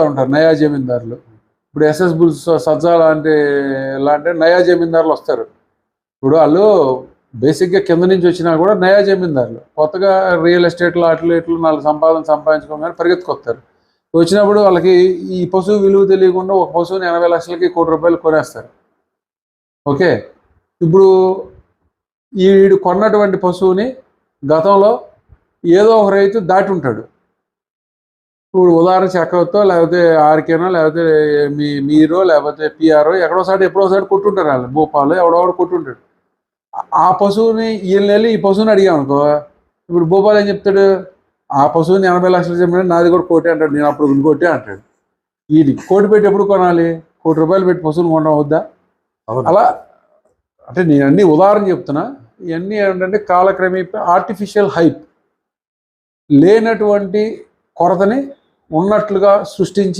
ఉంటారు నయా జమీందారులు. ఇప్పుడు ఎస్ఎస్ బుల్స్ సజ్జా లాంటి నయా జమీందారులు వస్తారు. ఇప్పుడు వాళ్ళు బేసిక్గా కింద నుంచి వచ్చినా కూడా నయా జమీందారులు కొత్తగా రియల్ ఎస్టేట్లో అట్లు ఇట్లు 4 సంపాదించుకోగానే పరిగెత్తుకొస్తారు. వచ్చినప్పుడు వాళ్ళకి ఈ పశువు విలువ తెలియకుండా ఒక పశువుని 80 లక్షలకి ₹1,00,00,000 కొనేస్తారు. ఓకే, ఇప్పుడు వీడు కొన్నటువంటి పశువుని గతంలో ఏదో ఒక రైతు దాటి ఉంటాడు. ఇప్పుడు ఉదాహరణ చక్రవర్తో లేకపోతే ఆర్కేనో లేకపోతే మీరో లేకపోతే పిఆర్ఓ ఎప్పుడోసారి కొట్టుంటారు. వాళ్ళు భూపాలు ఎవడోవాడు కొట్టుంటాడు. ఆ పశువుని వీళ్ళని వెళ్ళి ఈ పశువుని అడిగామనుకో, ఇప్పుడు భూపాల్ ఏం చెప్తాడు, ఆ పశువుని 80 లక్షలు చెప్పిన నాది కూడా కోటి అంటాడు. నేను అప్పుడు 2 కోటి అంటాడు. ఇది కోటి పెట్టి ఎప్పుడు కొనాలి? ₹1,00,00,000 పెట్టి పశువుని కొనడం వద్దా? అలా అంటే నేను అన్ని ఉదాహరణ చెప్తున్నా. ఇవన్నీ ఏంటంటే కాలక్రమే ఆర్టిఫిషియల్ హైప్, లేనటువంటి కొరతని ఉన్నట్లుగా సృష్టించి